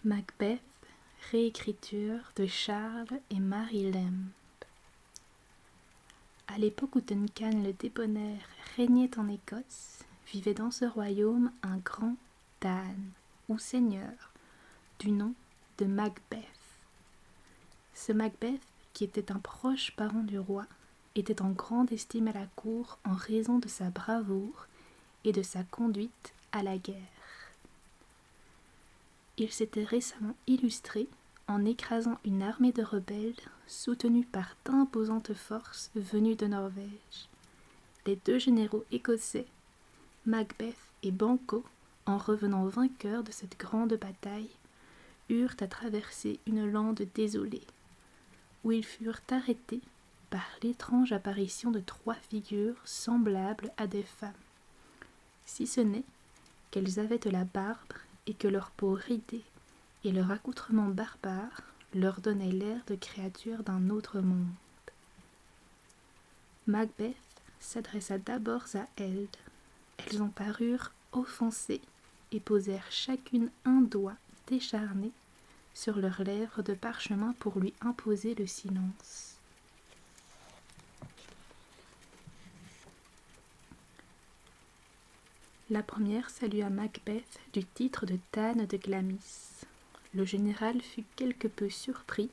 Macbeth, réécriture de Charles et Mary Lamb. À l'époque où Duncan le Débonnaire régnait en Écosse, vivait dans ce royaume un grand Dan, ou seigneur, du nom de Macbeth. Ce Macbeth, qui était un proche parent du roi, était en grande estime à la cour en raison de sa bravoure et de sa conduite à la guerre. Il s'était récemment illustré en écrasant une armée de rebelles soutenue par d'imposantes forces venues de Norvège. Les deux généraux écossais, Macbeth et Banquo, en revenant vainqueurs de cette grande bataille, eurent à traverser une lande désolée, où ils furent arrêtés par l'étrange apparition de trois figures semblables à des femmes, si ce n'est qu'elles avaient de la barbe et que leur peau ridée et leur accoutrement barbare leur donnaient l'air de créatures d'un autre monde. Macbeth s'adressa d'abord à elles. Elles en parurent offensées et posèrent chacune un doigt décharné sur leurs lèvres de parchemin pour lui imposer le silence. La première salua Macbeth du titre de Dan de Glamis. Le général fut quelque peu surpris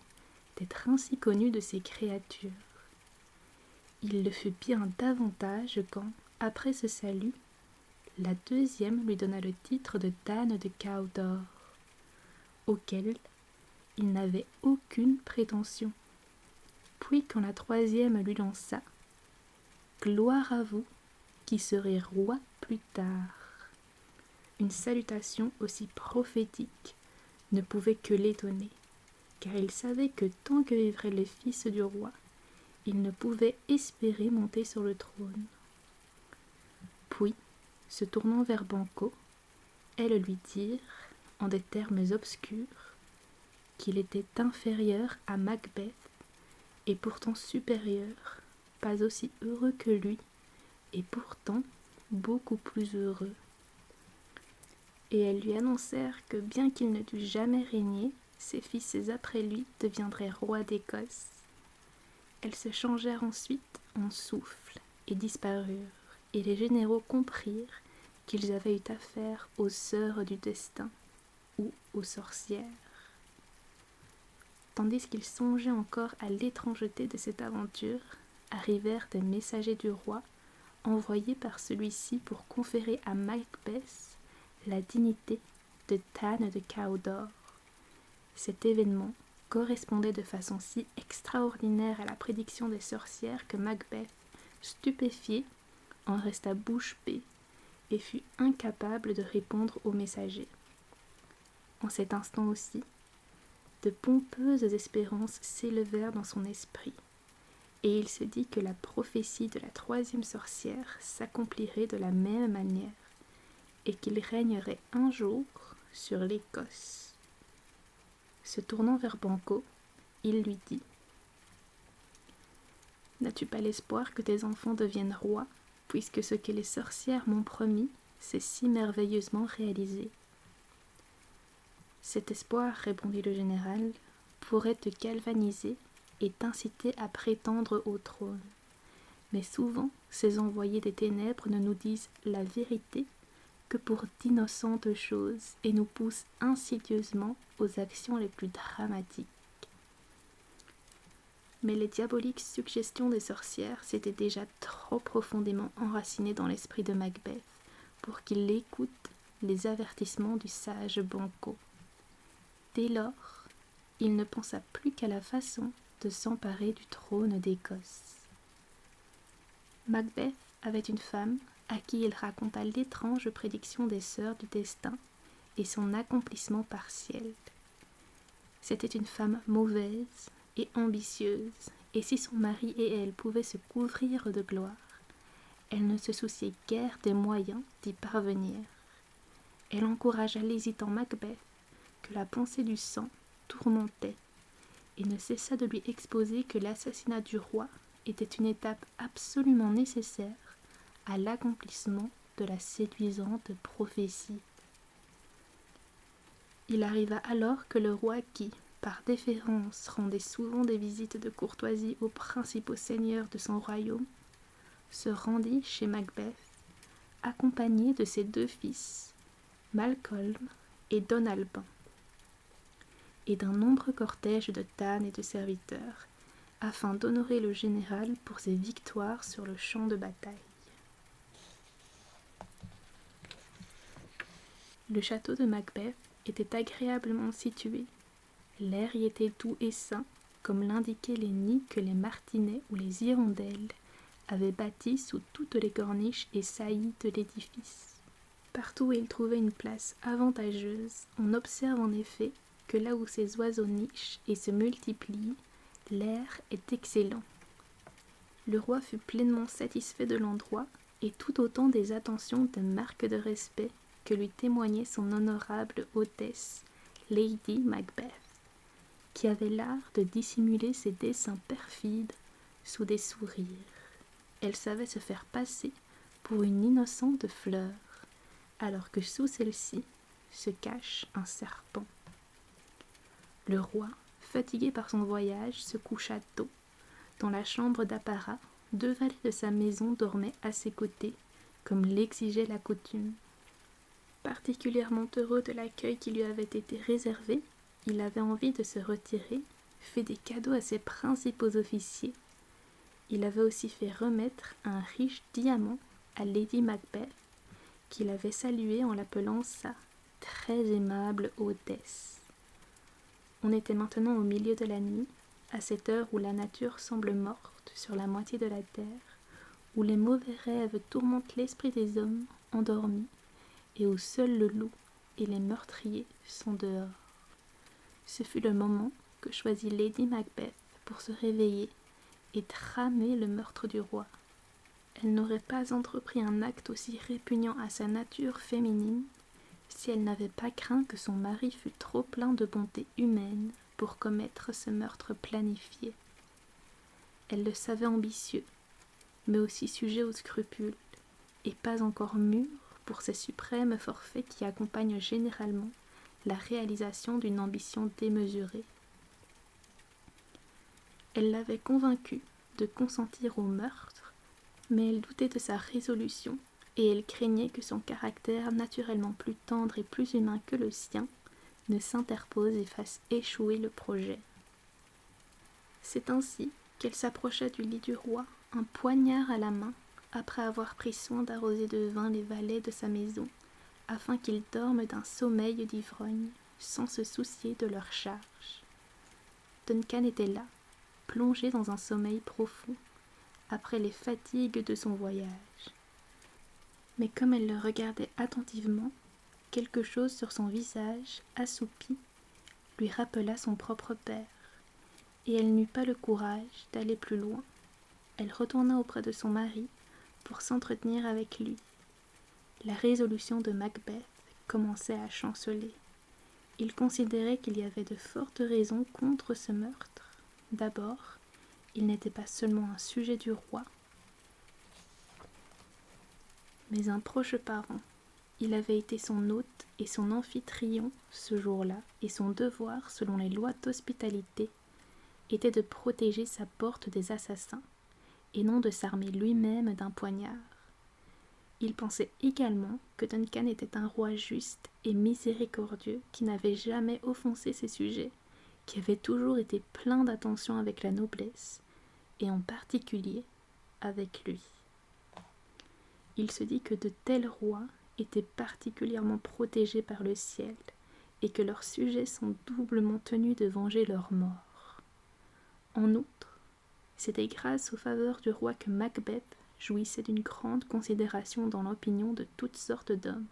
d'être ainsi connu de ces créatures. Il le fut bien davantage quand, après ce salut, la deuxième lui donna le titre de Dan de Cawdor, auquel il n'avait aucune prétention. Puis quand la troisième lui lança « Gloire à vous, qui serez roi plus tard », une salutation aussi prophétique ne pouvait que l'étonner, car il savait que tant que vivrait le fils du roi, il ne pouvait espérer monter sur le trône. Puis, se tournant vers Banquo, elles lui dirent, en des termes obscurs, qu'il était inférieur à Macbeth et pourtant supérieur, pas aussi heureux que lui, et pourtant beaucoup plus heureux. Et elles lui annoncèrent que bien qu'il ne dût jamais régner, ses fils après lui deviendraient rois d'Écosse. Elles se changèrent ensuite en souffles et disparurent, et les généraux comprirent qu'ils avaient eu affaire aux sœurs du destin, ou aux sorcières. Tandis qu'ils songeaient encore à l'étrangeté de cette aventure, arrivèrent des messagers du roi, envoyés par celui-ci pour conférer à Macbeth la dignité de Dan de Cawdor. Cet événement correspondait de façon si extraordinaire à la prédiction des sorcières que Macbeth, stupéfié, en resta bouche bée et fut incapable de répondre aux messagers. En cet instant aussi, de pompeuses espérances s'élevèrent dans son esprit, et il se dit que la prophétie de la troisième sorcière s'accomplirait de la même manière, et qu'il régnerait un jour sur l'Écosse. Se tournant vers Banquo, il lui dit « N'as-tu pas l'espoir que tes enfants deviennent rois, puisque ce que les sorcières m'ont promis s'est si merveilleusement réalisé ?» Cet espoir, répondit le général, pourrait te galvaniser et t'inciter à prétendre au trône. Mais souvent, ces envoyés des ténèbres ne nous disent la vérité que pour d'innocentes choses et nous poussent insidieusement aux actions les plus dramatiques. Mais les diaboliques suggestions des sorcières s'étaient déjà trop profondément enracinées dans l'esprit de Macbeth pour qu'il écoute les avertissements du sage Banquo. Dès lors, il ne pensa plus qu'à la façon de s'emparer du trône d'Écosse. Macbeth avait une femme à qui il raconta l'étrange prédiction des sœurs du destin et son accomplissement partiel. C'était une femme mauvaise et ambitieuse, et si son mari et elle pouvaient se couvrir de gloire, elle ne se souciait guère des moyens d'y parvenir. Elle encouragea l'hésitant Macbeth, que la pensée du sang tourmentait, et ne cessa de lui exposer que l'assassinat du roi était une étape absolument nécessaire à l'accomplissement de la séduisante prophétie. Il arriva alors que le roi qui, par déférence, rendait souvent des visites de courtoisie aux principaux seigneurs de son royaume, se rendit chez Macbeth, accompagné de ses 2 fils, Malcolm et Don Alban, et d'un nombreux cortège de tânes et de serviteurs, afin d'honorer le général pour ses victoires sur le champ de bataille. Le château de Macbeth était agréablement situé. L'air y était doux et sain, comme l'indiquaient les nids que les martinets ou les hirondelles avaient bâtis sous toutes les corniches et saillies de l'édifice. Partout où il trouvait une place avantageuse, on observe en effet que là où ces oiseaux nichent et se multiplient, l'air est excellent. Le roi fut pleinement satisfait de l'endroit et tout autant des attentions de marque de respect que lui témoignait son honorable hôtesse, Lady Macbeth, qui avait l'art de dissimuler ses desseins perfides sous des sourires. Elle savait se faire passer pour une innocente fleur, alors que sous celle-ci se cache un serpent. Le roi, fatigué par son voyage, se coucha tôt. Dans la chambre d'apparat, 2 valets de sa maison dormaient à ses côtés, comme l'exigeait la coutume. Particulièrement heureux de l'accueil qui lui avait été réservé, il avait envie de se retirer, fait des cadeaux à ses principaux officiers. Il avait aussi fait remettre un riche diamant à Lady Macbeth, qu'il avait saluée en l'appelant sa très aimable hôtesse. On était maintenant au milieu de la nuit, à cette heure où la nature semble morte sur la moitié de la terre, où les mauvais rêves tourmentent l'esprit des hommes endormis, et où seul le loup et les meurtriers sont dehors. Ce fut le moment que choisit Lady Macbeth pour se réveiller et tramer le meurtre du roi. Elle n'aurait pas entrepris un acte aussi répugnant à sa nature féminine si elle n'avait pas craint que son mari fût trop plein de bonté humaine pour commettre ce meurtre planifié. Elle le savait ambitieux, mais aussi sujet aux scrupules, et pas encore mûr pour ces suprêmes forfaits qui accompagnent généralement la réalisation d'une ambition démesurée. Elle l'avait convaincu de consentir au meurtre, mais elle doutait de sa résolution et elle craignait que son caractère naturellement plus tendre et plus humain que le sien ne s'interpose et fasse échouer le projet. C'est ainsi qu'elle s'approcha du lit du roi, un poignard à la main, après avoir pris soin d'arroser de vin les valets de sa maison, afin qu'ils dorment d'un sommeil d'ivrogne, sans se soucier de leur charge. Duncan était là, plongé dans un sommeil profond, après les fatigues de son voyage. Mais comme elle le regardait attentivement, quelque chose sur son visage, assoupi, lui rappela son propre père, et elle n'eut pas le courage d'aller plus loin. Elle retourna auprès de son mari pour s'entretenir avec lui. La résolution de Macbeth commençait à chanceler. Il considérait qu'il y avait de fortes raisons contre ce meurtre. D'abord, il n'était pas seulement un sujet du roi, mais un proche parent. Il avait été son hôte et son amphitryon ce jour-là, et son devoir, selon les lois d'hospitalité, était de protéger sa porte des assassins, et non de s'armer lui-même d'un poignard. Il pensait également que Duncan était un roi juste et miséricordieux qui n'avait jamais offensé ses sujets, qui avait toujours été plein d'attention avec la noblesse, et en particulier avec lui. Il se dit que de tels rois étaient particulièrement protégés par le ciel, et que leurs sujets sont doublement tenus de venger leur mort. En outre, c'était grâce aux faveurs du roi que Macbeth jouissait d'une grande considération dans l'opinion de toutes sortes d'hommes.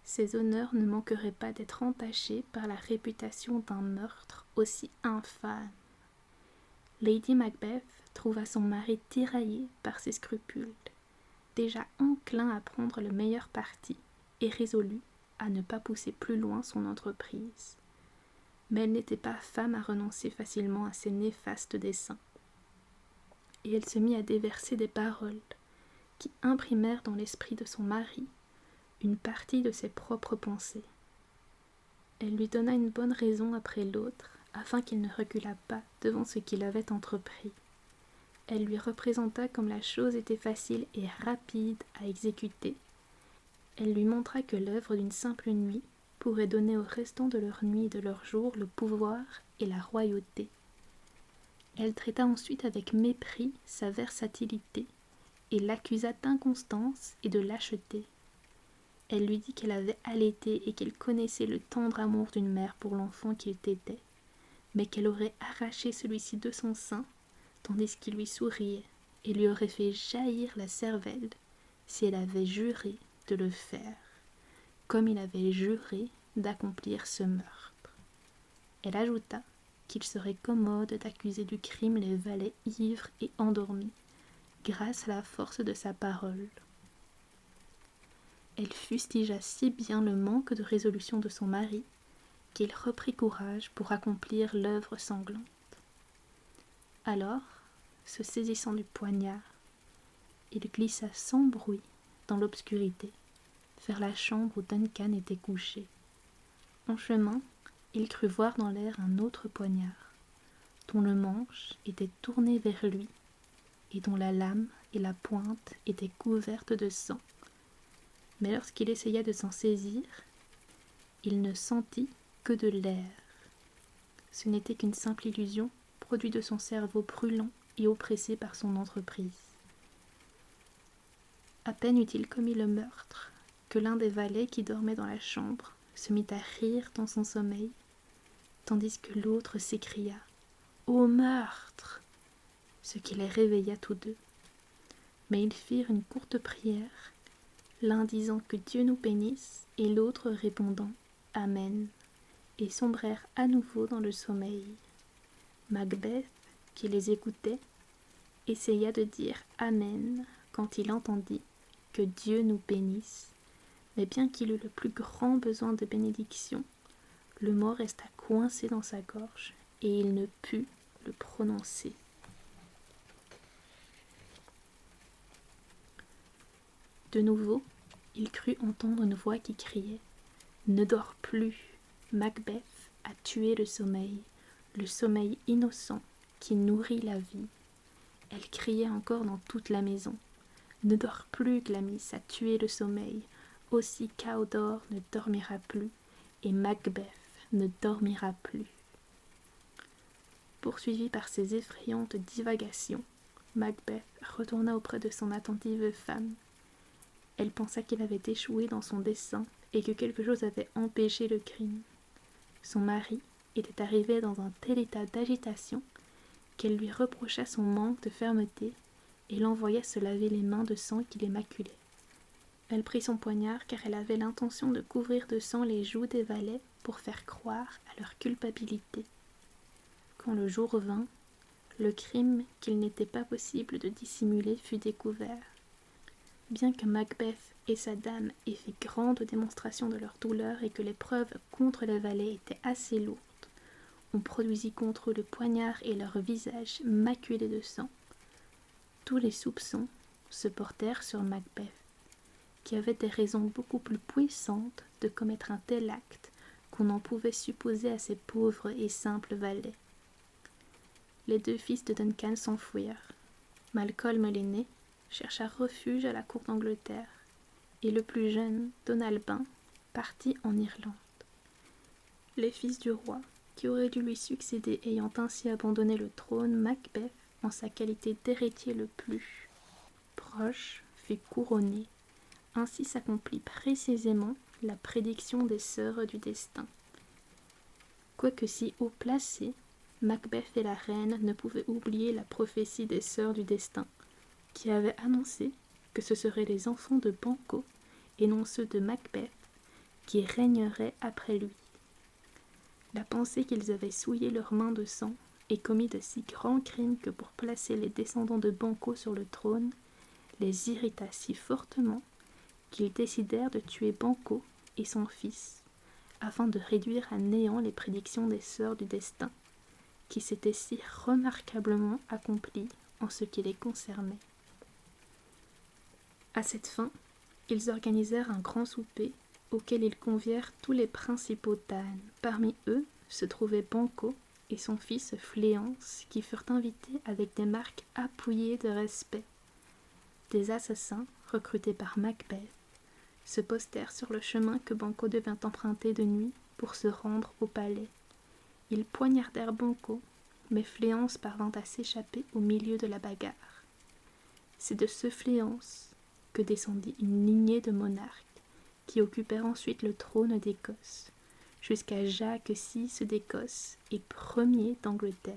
Ses honneurs ne manqueraient pas d'être entachés par la réputation d'un meurtre aussi infâme. Lady Macbeth trouva son mari tiraillé par ses scrupules, déjà enclin à prendre le meilleur parti et résolu à ne pas pousser plus loin son entreprise. Mais elle n'était pas femme à renoncer facilement à ses néfastes desseins. Et elle se mit à déverser des paroles qui imprimèrent dans l'esprit de son mari une partie de ses propres pensées. Elle lui donna une bonne raison après l'autre, afin qu'il ne reculât pas devant ce qu'il avait entrepris. Elle lui représenta comme la chose était facile et rapide à exécuter. Elle lui montra que l'œuvre d'une simple nuit pourrait donner au restant de leur nuit et de leur jour le pouvoir et la royauté. Elle traita ensuite avec mépris sa versatilité et l'accusa d'inconstance et de lâcheté. Elle lui dit qu'elle avait allaité et qu'elle connaissait le tendre amour d'une mère pour l'enfant qu'il était, mais qu'elle aurait arraché celui-ci de son sein, tandis qu'il lui souriait, et lui aurait fait jaillir la cervelle si elle avait juré de le faire, comme il avait juré d'accomplir ce meurtre. Elle ajouta qu'il serait commode d'accuser du crime les valets ivres et endormis, grâce à la force de sa parole. Elle fustigea si bien le manque de résolution de son mari qu'il reprit courage pour accomplir l'œuvre sanglante. Alors, se saisissant du poignard, il glissa sans bruit dans l'obscurité vers la chambre où Duncan était couché. En chemin, il crut voir dans l'air un autre poignard, dont le manche était tourné vers lui et dont la lame et la pointe étaient couvertes de sang. Mais lorsqu'il essaya de s'en saisir, il ne sentit que de l'air. Ce n'était qu'une simple illusion, produite de son cerveau brûlant et oppressé par son entreprise. À peine eut-il commis le meurtre que l'un des valets qui dormait dans la chambre se mit à rire dans son sommeil, tandis que l'autre s'écria « Au meurtre !» ce qui les réveilla tous deux. Mais ils firent une courte prière, l'un disant que Dieu nous bénisse et l'autre répondant « Amen », et sombrèrent à nouveau dans le sommeil. Macbeth, qui les écoutait, essaya de dire « Amen » quand il entendit que Dieu nous bénisse, mais bien qu'il eût le plus grand besoin de bénédiction, le mot resta coincé dans sa gorge et il ne put le prononcer. De nouveau, il crut entendre une voix qui criait « Ne dors plus, Macbeth a tué le sommeil innocent qui nourrit la vie. » Elle criait encore dans toute la maison. « Ne dors plus, Glamis a tué le sommeil, aussi Cawdor ne dormira plus, et Macbeth ne dormira plus. » Poursuivi par ces effrayantes divagations, Macbeth retourna auprès de son attentive femme. Elle pensa qu'il avait échoué dans son dessein et que quelque chose avait empêché le crime. Son mari était arrivé dans un tel état d'agitation qu'elle lui reprocha son manque de fermeté et l'envoya se laver les mains de sang qui les maculait. Elle prit son poignard car elle avait l'intention de couvrir de sang les joues des valets pour faire croire à leur culpabilité. Quand le jour vint, le crime qu'il n'était pas possible de dissimuler fut découvert. Bien que Macbeth et sa dame aient fait grande démonstration de leur douleur et que les preuves contre les valets étaient assez lourdes, on produisit contre eux le poignard et leurs visages maculés de sang. Tous les soupçons se portèrent sur Macbeth, qui avait des raisons beaucoup plus puissantes de commettre un tel acte qu'on en pouvait supposer à ces pauvres et simples valets. Les deux fils de Duncan s'enfuirent. Malcolm l'aîné chercha refuge à la cour d'Angleterre, et le plus jeune, Don Albin, partit en Irlande. Les fils du roi, qui auraient dû lui succéder ayant ainsi abandonné le trône, Macbeth, en sa qualité d'héritier le plus proche, fut couronné. Ainsi s'accomplit précisément la prédiction des sœurs du destin. Quoique si haut placés, Macbeth et la reine ne pouvaient oublier la prophétie des sœurs du destin, qui avait annoncé que ce seraient les enfants de Banquo, et non ceux de Macbeth, qui régneraient après lui. La pensée qu'ils avaient souillé leurs mains de sang et commis de si grands crimes que pour placer les descendants de Banquo sur le trône, les irrita si fortement qu'ils décidèrent de tuer Banquo et son fils, afin de réduire à néant les prédictions des sœurs du destin, qui s'étaient si remarquablement accomplies en ce qui les concernait. À cette fin, ils organisèrent un grand souper auquel ils convièrent tous les principaux tânes. Parmi eux se trouvaient Banquo et son fils Fléance, qui furent invités avec des marques appuyées de respect. Des assassins, recrutés par Macbeth, se postèrent sur le chemin que Banquo devint emprunter de nuit pour se rendre au palais. Ils poignardèrent Banquo, mais Fléance parvint à s'échapper au milieu de la bagarre. C'est de ce Fléance que descendit une lignée de monarques qui occupèrent ensuite le trône d'Écosse, jusqu'à Jacques VI d'Écosse et Ier d'Angleterre,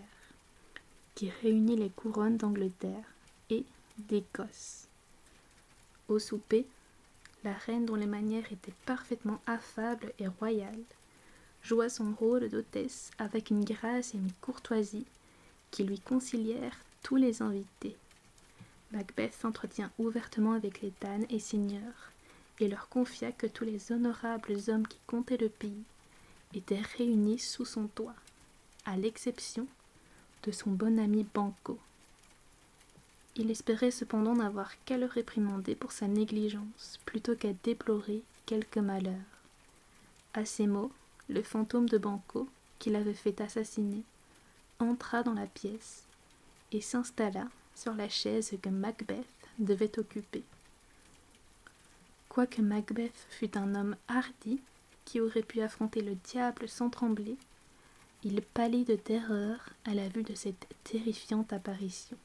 qui réunit les couronnes d'Angleterre et d'Écosse. Au souper, la reine, dont les manières étaient parfaitement affables et royales, joua son rôle d'hôtesse avec une grâce et une courtoisie qui lui concilièrent tous les invités. Macbeth s'entretient ouvertement avec les tânes et seigneurs et leur confia que tous les honorables hommes qui comptaient le pays étaient réunis sous son toit, à l'exception de son bon ami Banquo. Il espérait cependant n'avoir qu'à le réprimander pour sa négligence, plutôt qu'à déplorer quelque malheur. À ces mots, le fantôme de Banquo, qui l'avait fait assassiner, entra dans la pièce et s'installa sur la chaise que Macbeth devait occuper. Quoique Macbeth fût un homme hardi, qui aurait pu affronter le diable sans trembler, il pâlit de terreur à la vue de cette terrifiante apparition.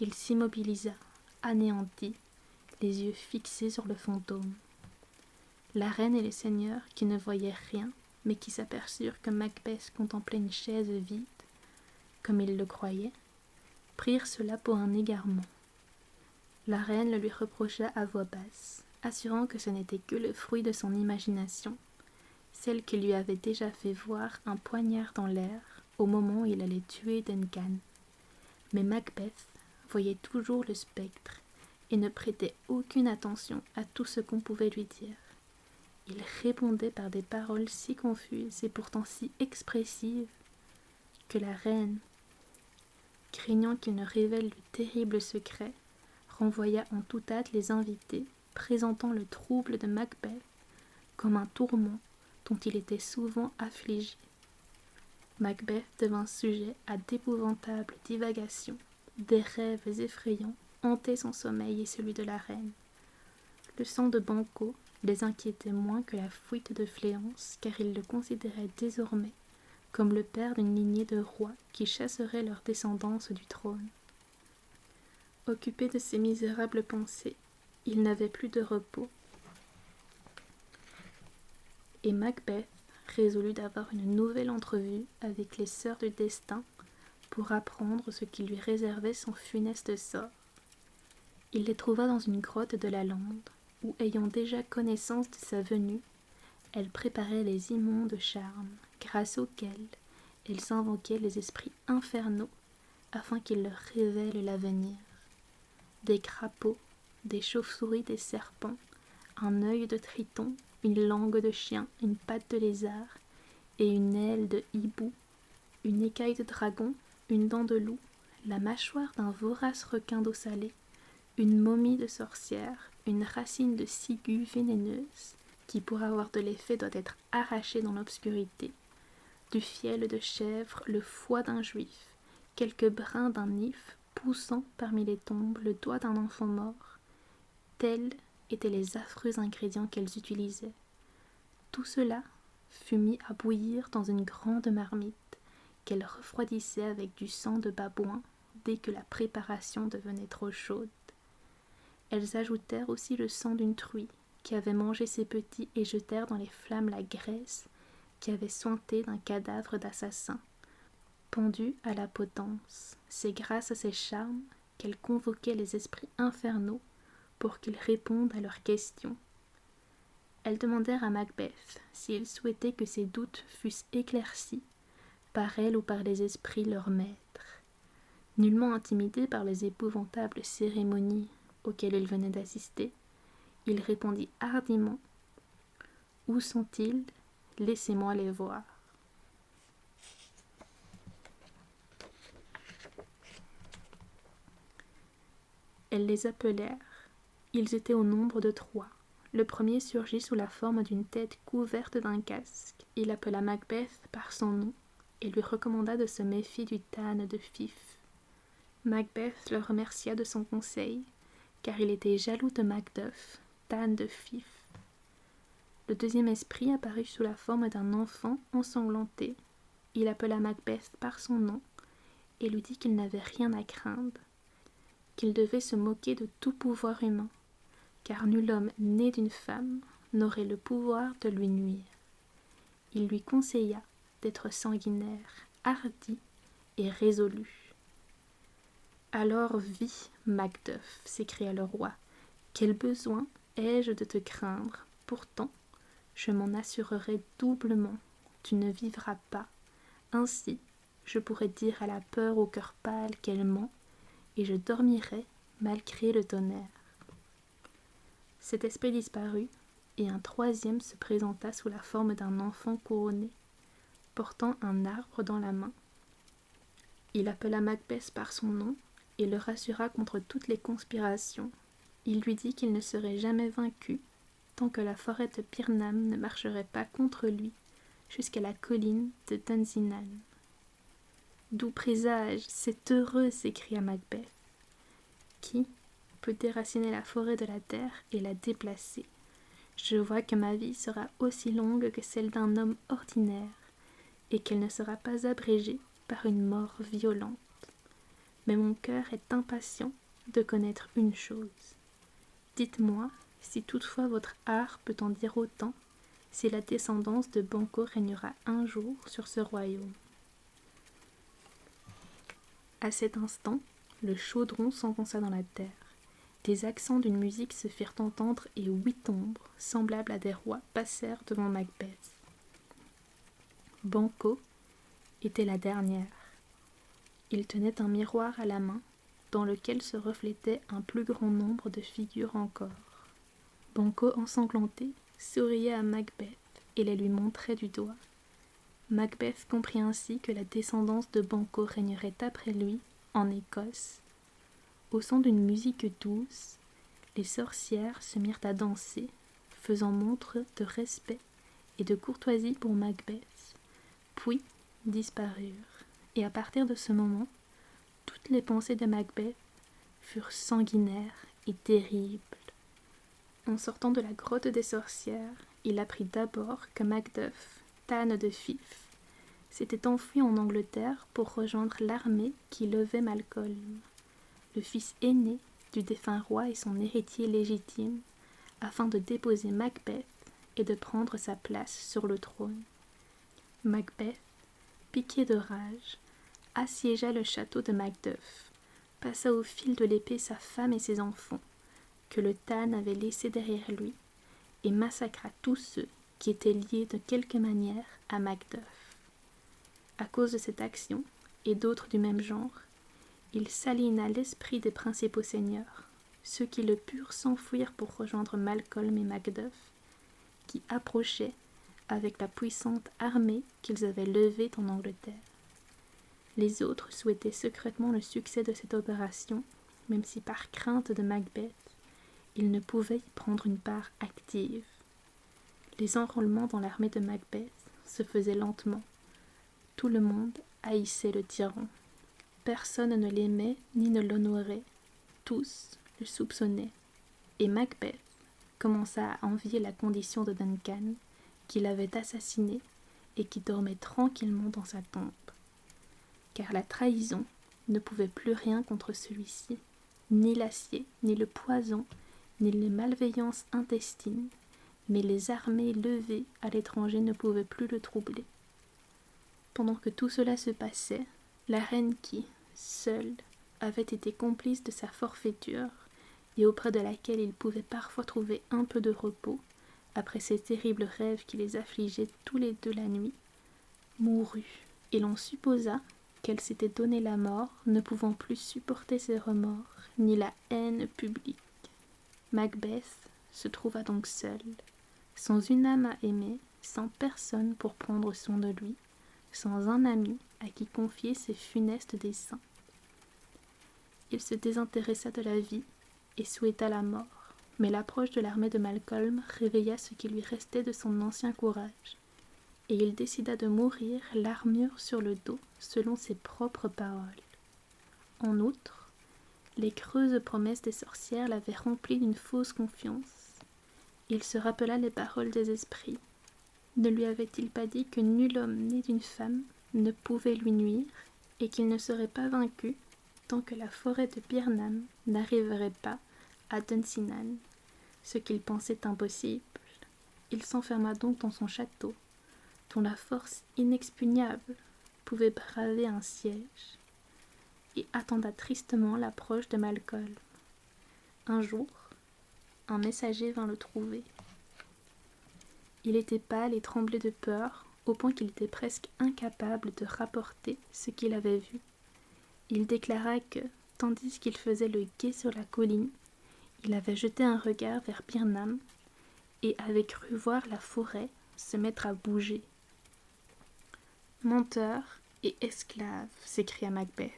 Il s'immobilisa, anéanti, les yeux fixés sur le fantôme. La reine et les seigneurs, qui ne voyaient rien, mais qui s'aperçurent que Macbeth contemplait une chaise vide, comme ils le croyaient, prirent cela pour un égarement. La reine le lui reprocha à voix basse, assurant que ce n'était que le fruit de son imagination, celle qui lui avait déjà fait voir un poignard dans l'air au moment où il allait tuer Duncan. Mais Macbeth voyait toujours le spectre et ne prêtait aucune attention à tout ce qu'on pouvait lui dire. Il répondait par des paroles si confuses et pourtant si expressives que la reine, craignant qu'il ne révèle le terrible secret, renvoya en toute hâte les invités, présentant le trouble de Macbeth comme un tourment dont il était souvent affligé. Macbeth devint sujet à d'épouvantables divagations, des rêves effrayants hantaient son sommeil et celui de la reine. Le sang de Banquo les inquiétait moins que la fuite de Fléance, car ils le considéraient désormais comme le père d'une lignée de rois qui chasserait leur descendance du trône. Occupé de ces misérables pensées, il n'avait plus de repos, et Macbeth résolut d'avoir une nouvelle entrevue avec les sœurs du destin pour apprendre ce qui lui réservait son funeste sort. Il les trouva dans une grotte de la lande, où, ayant déjà connaissance de sa venue, elles préparaient les immondes charmes, grâce auxquels elles invoquaient les esprits infernaux afin qu'ils leur révèlent l'avenir. Des crapauds, des chauves-souris, des serpents, un œil de triton, une langue de chien, une patte de lézard et une aile de hibou, une écaille de dragon, une dent de loup, la mâchoire d'un vorace requin d'eau salée, une momie de sorcière, une racine de ciguë vénéneuse, qui pour avoir de l'effet doit être arrachée dans l'obscurité, du fiel de chèvre, le foie d'un juif, quelques brins d'un if poussant parmi les tombes, le doigt d'un enfant mort. Tels étaient les affreux ingrédients qu'elles utilisaient. Tout cela fut mis à bouillir dans une grande marmite qu'elles refroidissaient avec du sang de babouin dès que la préparation devenait trop chaude. Elles ajoutèrent aussi le sang d'une truie qui avait mangé ses petits et jetèrent dans les flammes la graisse qui avait suinté d'un cadavre d'assassin, pendu à la potence. C'est grâce à ces charmes qu'elles convoquaient les esprits infernaux pour qu'ils répondent à leurs questions. Elles demandèrent à Macbeth s'il souhaitait que ses doutes fussent éclaircis par elle ou par les esprits leurs maîtres. Nullement intimidé par les épouvantables cérémonies auxquelles il venait d'assister, il répondit hardiment « Où sont-ils ? Laissez-moi les voir. » Elles les appelèrent. Ils étaient au nombre de 3, Le premier surgit sous la forme d'une tête couverte d'un casque. Il appela Macbeth par son nom et lui recommanda de se méfier du Thane de Fife. Macbeth le remercia de son conseil, car il était jaloux de Macduff, Thane de Fife. Le deuxième esprit apparut sous la forme d'un enfant ensanglanté. Il appela Macbeth par son nom et lui dit qu'il n'avait rien à craindre, qu'il devait se moquer de tout pouvoir humain, car nul homme né d'une femme n'aurait le pouvoir de lui nuire. Il lui conseilla d'être sanguinaire, hardi et résolu. Alors vis, Macduff, s'écria le roi, quel besoin ai-je de te craindre? Pourtant, je m'en assurerai doublement, tu ne vivras pas. Ainsi, je pourrai dire à la peur au cœur pâle qu'elle ment, et je dormirai malgré le tonnerre. Cet esprit disparut, et un troisième se présenta sous la forme d'un enfant couronné, portant un arbre dans la main. Il appela Macbeth par son nom et le rassura contre toutes les conspirations. Il lui dit qu'il ne serait jamais vaincu tant que la forêt de Pirnam ne marcherait pas contre lui jusqu'à la colline de Dunsinane. « Doux présage, c'est heureux !» s'écria Macbeth. « Qui peut déraciner la forêt de la terre et la déplacer? Je vois que ma vie sera aussi longue que celle d'un homme ordinaire, et qu'elle ne sera pas abrégée par une mort violente. Mais mon cœur est impatient de connaître une chose. Dites-moi, si toutefois votre art peut en dire autant, si la descendance de Banquo régnera un jour sur ce royaume. » À cet instant, le chaudron s'enfonça dans la terre. Des accents d'une musique se firent entendre et 8 ombres, semblables à des rois, passèrent devant Macbeth. Banquo était la dernière. Il tenait un miroir à la main, dans lequel se reflétait un plus grand nombre de figures encore. Banquo, ensanglanté, souriait à Macbeth et les lui montrait du doigt. Macbeth comprit ainsi que la descendance de Banquo régnerait après lui en Écosse. Au son d'une musique douce, les sorcières se mirent à danser, faisant montre de respect et de courtoisie pour Macbeth, puis disparurent, et à partir de ce moment, toutes les pensées de Macbeth furent sanguinaires et terribles. En sortant de la grotte des sorcières, il apprit d'abord que Macduff, Thane de Fife, s'était enfui en Angleterre pour rejoindre l'armée qui levait Malcolm, le fils aîné du défunt roi et son héritier légitime, afin de déposer Macbeth et de prendre sa place sur le trône. Macbeth, piqué de rage, assiégea le château de Macduff, passa au fil de l'épée sa femme et ses enfants, que le Thane avait laissés derrière lui, et massacra tous ceux qui étaient liés de quelque manière à Macduff. À cause de cette action, et d'autres du même genre, il s'aliéna l'esprit des principaux seigneurs, ceux qui le purent s'enfuir pour rejoindre Malcolm et Macduff, qui approchaient avec la puissante armée qu'ils avaient levée en Angleterre. Les autres souhaitaient secrètement le succès de cette opération, même si par crainte de Macbeth, ils ne pouvaient y prendre une part active. Les enrôlements dans l'armée de Macbeth se faisaient lentement. Tout le monde haïssait le tyran. Personne ne l'aimait ni ne l'honorait. Tous le soupçonnaient. Et Macbeth commença à envier la condition de Duncan, qui l'avait assassiné et qui dormait tranquillement dans sa tombe. Car la trahison ne pouvait plus rien contre celui-ci, ni l'acier, ni le poison, ni les malveillances intestines, mais les armées levées à l'étranger ne pouvaient plus le troubler. Pendant que tout cela se passait, la reine qui, seule, avait été complice de sa forfaiture, et auprès de laquelle il pouvait parfois trouver un peu de repos, après ces terribles rêves qui les affligeaient tous les deux la nuit, mourut, et l'on supposa qu'elle s'était donné la mort, ne pouvant plus supporter ses remords, ni la haine publique. Macbeth se trouva donc seul, sans une âme à aimer, sans personne pour prendre soin de lui, sans un ami à qui confier ses funestes desseins. Il se désintéressa de la vie et souhaita la mort. Mais l'approche de l'armée de Malcolm réveilla ce qui lui restait de son ancien courage, et il décida de mourir l'armure sur le dos selon ses propres paroles. En outre, les creuses promesses des sorcières l'avaient rempli d'une fausse confiance. Il se rappela les paroles des esprits. Ne lui avait-il pas dit que nul homme né d'une femme ne pouvait lui nuire, et qu'il ne serait pas vaincu tant que la forêt de Birnam n'arriverait pas à Dunsinane, ce qu'il pensait impossible. Il s'enferma donc dans son château, dont la force inexpugnable pouvait braver un siège, et attenda tristement l'approche de Malcolm. Un jour, un messager vint le trouver. Il était pâle et tremblait de peur, au point qu'il était presque incapable de rapporter ce qu'il avait vu. Il déclara que, tandis qu'il faisait le guet sur la colline, il avait jeté un regard vers Birnam et avait cru voir la forêt se mettre à bouger. « Menteur et esclave, s'écria Macbeth,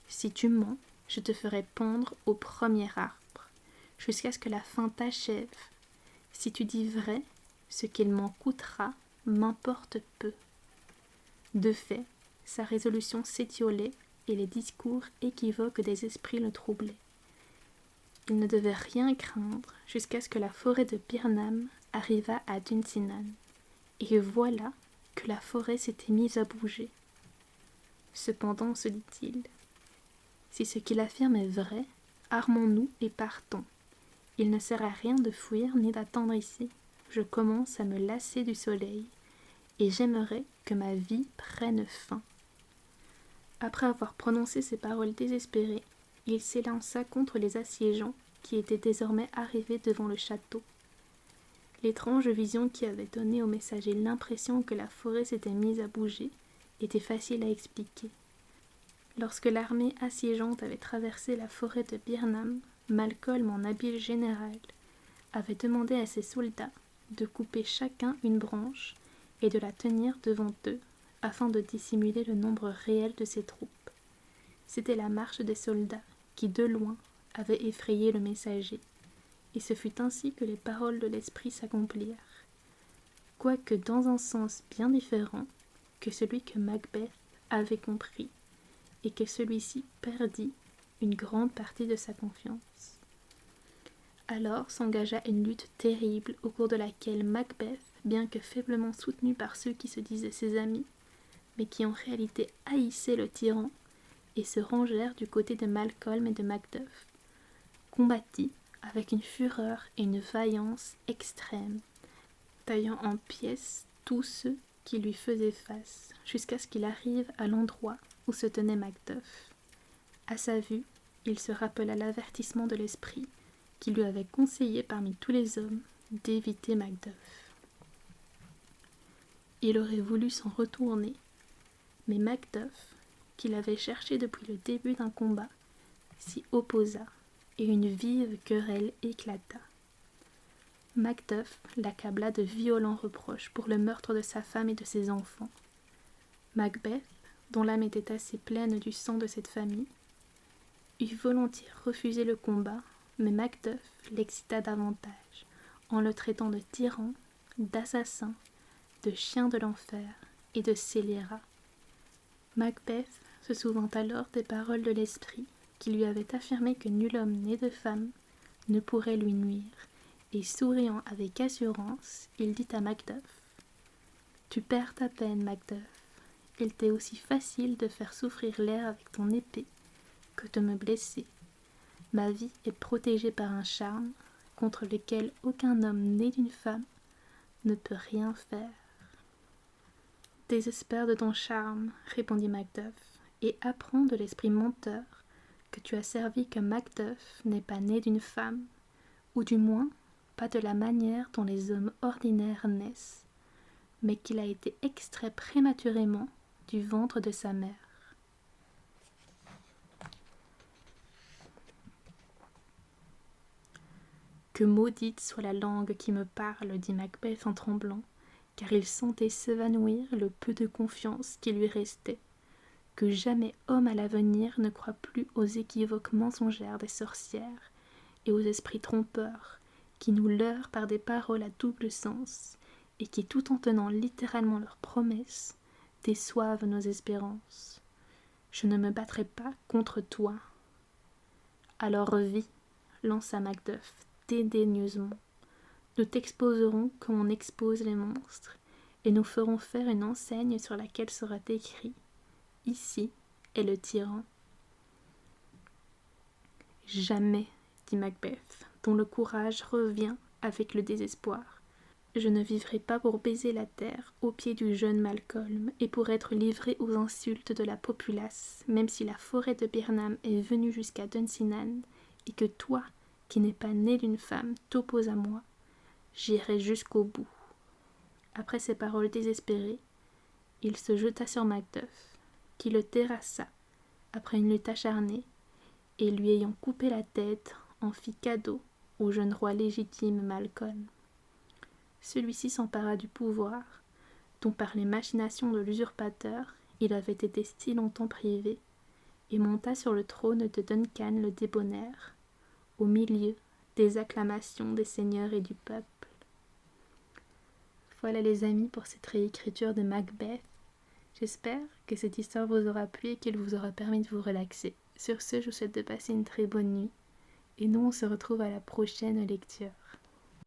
si tu mens, je te ferai pendre au premier arbre, jusqu'à ce que la faim t'achève. Si tu dis vrai, ce qu'il m'en coûtera m'importe peu. » De fait, sa résolution s'étiolait et les discours équivoques des esprits le troublaient. Il ne devait rien craindre jusqu'à ce que la forêt de Birnam arrivât à Dunsinane. Et voilà que la forêt s'était mise à bouger. Cependant, se dit-il, si ce qu'il affirme est vrai, armons-nous et partons. Il ne sert à rien de fuir ni d'attendre ici. Je commence à me lasser du soleil, et j'aimerais que ma vie prenne fin. Après avoir prononcé ces paroles désespérées, il s'élança contre les assiégeants qui étaient désormais arrivés devant le château. L'étrange vision qui avait donné au messager l'impression que la forêt s'était mise à bouger était facile à expliquer. Lorsque l'armée assiégeante avait traversé la forêt de Birnam, Malcolm, en habile général, avait demandé à ses soldats de couper chacun une branche et de la tenir devant eux afin de dissimuler le nombre réel de ses troupes. C'était la marche des soldats qui, de loin, avait effrayé le messager, et ce fut ainsi que les paroles de l'esprit s'accomplirent, quoique dans un sens bien différent que celui que Macbeth avait compris, et que celui-ci perdit une grande partie de sa confiance. Alors s'engagea une lutte terrible au cours de laquelle Macbeth, bien que faiblement soutenu par ceux qui se disaient ses amis, mais qui en réalité haïssaient le tyran et se rangèrent du côté de Malcolm et de Macduff, combattit avec une fureur et une vaillance extrêmes, taillant en pièces tous ceux qui lui faisaient face, jusqu'à ce qu'il arrive à l'endroit où se tenait Macduff. À sa vue, il se rappela l'avertissement de l'esprit qui lui avait conseillé parmi tous les hommes d'éviter Macduff. Il aurait voulu s'en retourner, mais Macduff, qu'il avait cherché depuis le début d'un combat, s'y opposa, et une vive querelle éclata. Macduff l'accabla de violents reproches pour le meurtre de sa femme et de ses enfants. Macbeth, dont l'âme était assez pleine du sang de cette famille, eût volontiers refusé le combat, mais Macduff l'excita davantage, en le traitant de tyran, d'assassin, de chien de l'enfer et de scélérat. Macbeth se souvint alors des paroles de l'esprit qui lui avait affirmé que nul homme né de femme ne pourrait lui nuire, et souriant avec assurance, il dit à Macduff : « Tu perds ta peine, Macduff. Il t'est aussi facile de faire souffrir l'air avec ton épée que de me blesser. Ma vie est protégée par un charme contre lequel aucun homme né d'une femme ne peut rien faire. » « Désespère de ton charme, répondit Macduff, et apprends de l'esprit menteur que tu as servi que Macduff n'est pas né d'une femme, ou du moins pas de la manière dont les hommes ordinaires naissent, mais qu'il a été extrait prématurément du ventre de sa mère. Que maudite soit la langue qui me parle, dit Macbeth en tremblant, car il sentait s'évanouir le peu de confiance qui lui restait. Que jamais homme à l'avenir ne croit plus aux équivoques mensongères des sorcières et aux esprits trompeurs, qui nous leurrent par des paroles à double sens, et qui, tout en tenant littéralement leurs promesses, déçoivent nos espérances. Je ne me battrai pas contre toi. Alors vis, lança Macduff dédaigneusement. Nous t'exposerons comme on expose les monstres, et nous ferons faire une enseigne sur laquelle sera écrit « Ici est le tyran ». Jamais, dit Macbeth, dont le courage revient avec le désespoir. Je ne vivrai pas pour baiser la terre aux pieds du jeune Malcolm et pour être livré aux insultes de la populace, même si la forêt de Birnam est venue jusqu'à Dunsinane et que toi, qui n'es pas né d'une femme, t'opposes à moi. J'irai jusqu'au bout. Après ces paroles désespérées, il se jeta sur Macduff, qui le terrassa après une lutte acharnée, et lui ayant coupé la tête, en fit cadeau au jeune roi légitime Malcolm. Celui-ci s'empara du pouvoir, dont par les machinations de l'usurpateur il avait été si longtemps privé, et monta sur le trône de Duncan le débonnaire, au milieu des acclamations des seigneurs et du peuple. Voilà les amis pour cette réécriture de Macbeth. J'espère que cette histoire vous aura plu et qu'elle vous aura permis de vous relaxer. Sur ce, je vous souhaite de passer une très bonne nuit et nous on se retrouve à la prochaine lecture.